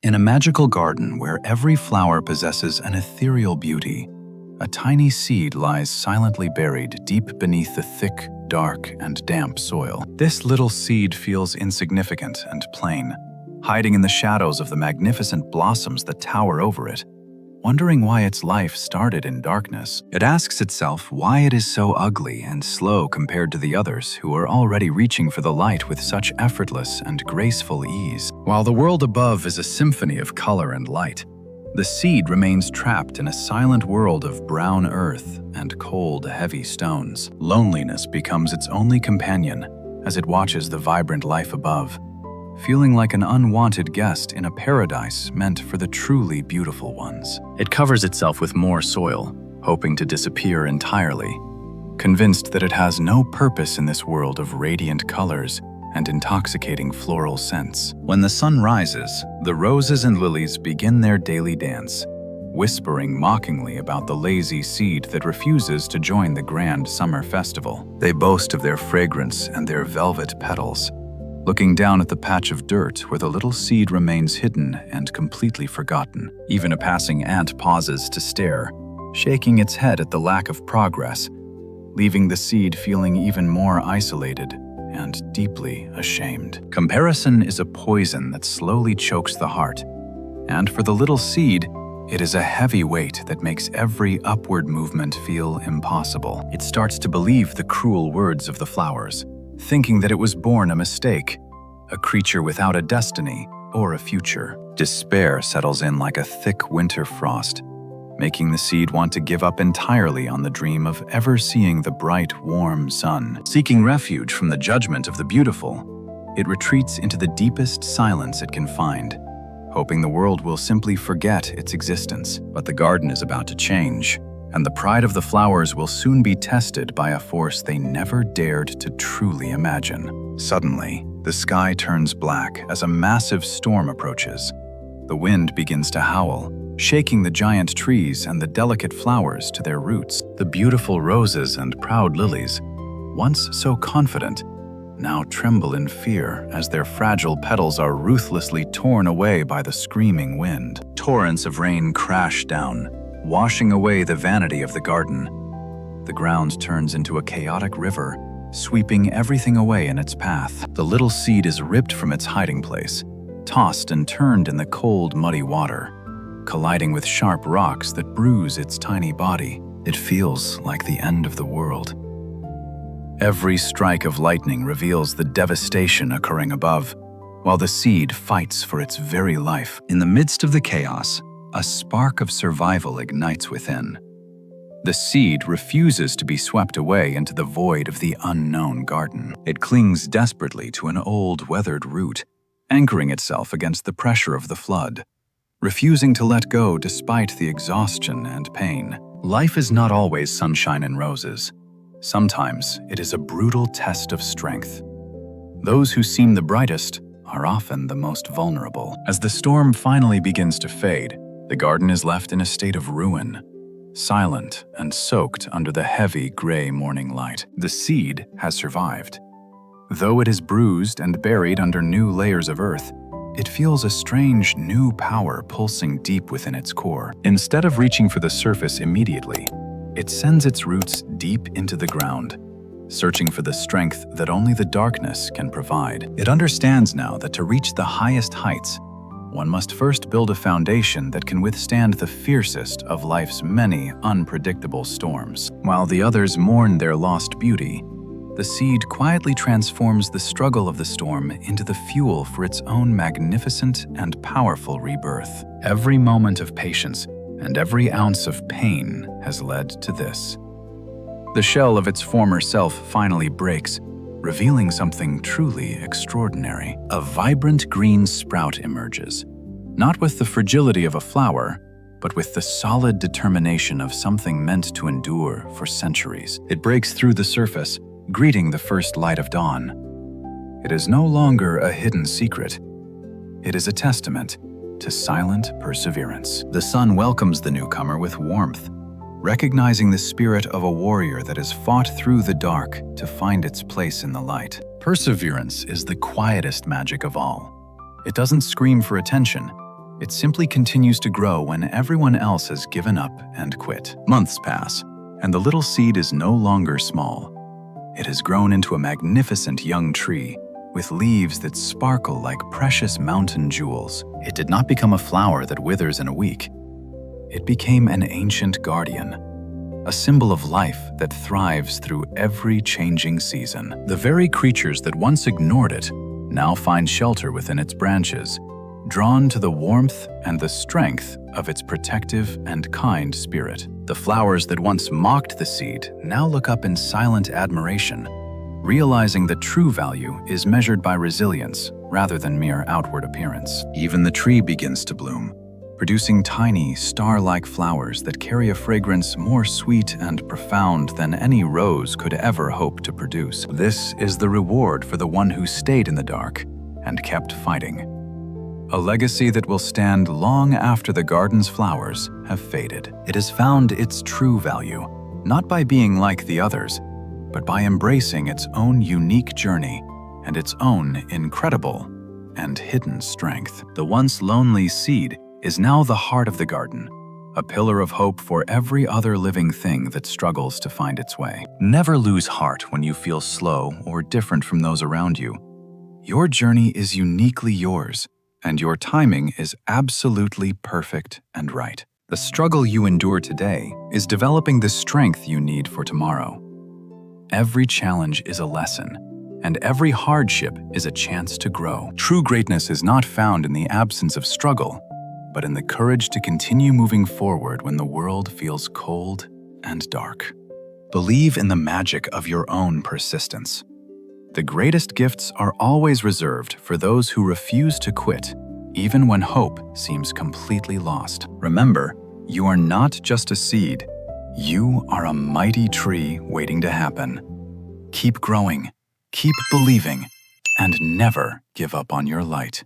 In a magical garden where every flower possesses an ethereal beauty, a tiny seed lies silently buried deep beneath the thick, dark, and damp soil. This little seed feels insignificant and plain, hiding in the shadows of the magnificent blossoms that tower over it. Wondering why its life started in darkness, it asks itself why it is so ugly and slow compared to the others who are already reaching for the light with such effortless and graceful ease. While the world above is a symphony of color and light, the seed remains trapped in a silent world of brown earth and cold, heavy stones. Loneliness becomes its only companion as it watches the vibrant life above, feeling like an unwanted guest in a paradise meant for the truly beautiful ones. It covers itself with more soil, hoping to disappear entirely, convinced that it has no purpose in this world of radiant colors and intoxicating floral scents. When the sun rises, the roses and lilies begin their daily dance, whispering mockingly about the lazy seed that refuses to join the grand summer festival. They boast of their fragrance and their velvet petals, looking down at the patch of dirt where the little seed remains hidden and completely forgotten. Even a passing ant pauses to stare, shaking its head at the lack of progress, leaving the seed feeling even more isolated and deeply ashamed. Comparison is a poison that slowly chokes the heart, and for the little seed, it is a heavy weight that makes every upward movement feel impossible. It starts to believe the cruel words of the flowers, thinking that it was born a mistake, a creature without a destiny or a future. Despair settles in like a thick winter frost, making the seed want to give up entirely on the dream of ever seeing the bright, warm sun. Seeking refuge from the judgment of the beautiful, it retreats into the deepest silence it can find, hoping the world will simply forget its existence. But the garden is about to change, and the pride of the flowers will soon be tested by a force they never dared to truly imagine. Suddenly, the sky turns black as a massive storm approaches. The wind begins to howl, shaking the giant trees and the delicate flowers to their roots. The beautiful roses and proud lilies, once so confident, now tremble in fear as their fragile petals are ruthlessly torn away by the screaming wind. Torrents of rain crash down, washing away the vanity of the garden. The ground turns into a chaotic river, sweeping everything away in its path. The little seed is ripped from its hiding place, tossed and turned in the cold, muddy water, colliding with sharp rocks that bruise its tiny body. It feels like the end of the world. Every strike of lightning reveals the devastation occurring above, while the seed fights for its very life. In the midst of the chaos, a spark of survival ignites within. The seed refuses to be swept away into the void of the unknown garden. It clings desperately to an old, weathered root, anchoring itself against the pressure of the flood, refusing to let go despite the exhaustion and pain. Life is not always sunshine and roses. Sometimes it is a brutal test of strength. Those who seem the brightest are often the most vulnerable. As the storm finally begins to fade, the garden is left in a state of ruin, silent and soaked under the heavy gray morning light. The seed has survived. Though it is bruised and buried under new layers of earth, it feels a strange new power pulsing deep within its core. Instead of reaching for the surface immediately, it sends its roots deep into the ground, searching for the strength that only the darkness can provide. It understands now that to reach the highest heights, one must first build a foundation that can withstand the fiercest of life's many unpredictable storms. While the others mourn their lost beauty, the seed quietly transforms the struggle of the storm into the fuel for its own magnificent and powerful rebirth. Every moment of patience and every ounce of pain has led to this. The shell of its former self finally breaks, revealing something truly extraordinary. A vibrant green sprout emerges, not with the fragility of a flower, but with the solid determination of something meant to endure for centuries. It breaks through the surface, greeting the first light of dawn. It is no longer a hidden secret. It is a testament to silent perseverance. The sun welcomes the newcomer with warmth, recognizing the spirit of a warrior that has fought through the dark to find its place in the light. Perseverance is the quietest magic of all. It doesn't scream for attention. It simply continues to grow when everyone else has given up and quit. Months pass, and the little seed is no longer small. It has grown into a magnificent young tree with leaves that sparkle like precious mountain jewels. It did not become a flower that withers in a week. It became an ancient guardian, a symbol of life that thrives through every changing season. The very creatures that once ignored it now find shelter within its branches, drawn to the warmth and the strength of its protective and kind spirit. The flowers that once mocked the seed now look up in silent admiration, realizing that true value is measured by resilience rather than mere outward appearance. Even the tree begins to bloom, producing tiny, star-like flowers that carry a fragrance more sweet and profound than any rose could ever hope to produce. This is the reward for the one who stayed in the dark and kept fighting. A legacy that will stand long after the garden's flowers have faded. It has found its true value, not by being like the others, but by embracing its own unique journey and its own incredible and hidden strength. The once lonely seed is now the heart of the garden, a pillar of hope for every other living thing that struggles to find its way. Never lose heart when you feel slow or different from those around you. Your journey is uniquely yours, and your timing is absolutely perfect and right. The struggle you endure today is developing the strength you need for tomorrow. Every challenge is a lesson, and every hardship is a chance to grow. True greatness is not found in the absence of struggle, but in the courage to continue moving forward when the world feels cold and dark. Believe in the magic of your own persistence. The greatest gifts are always reserved for those who refuse to quit, even when hope seems completely lost. Remember, you are not just a seed. You are a mighty tree waiting to happen. Keep growing, keep believing, and never give up on your light.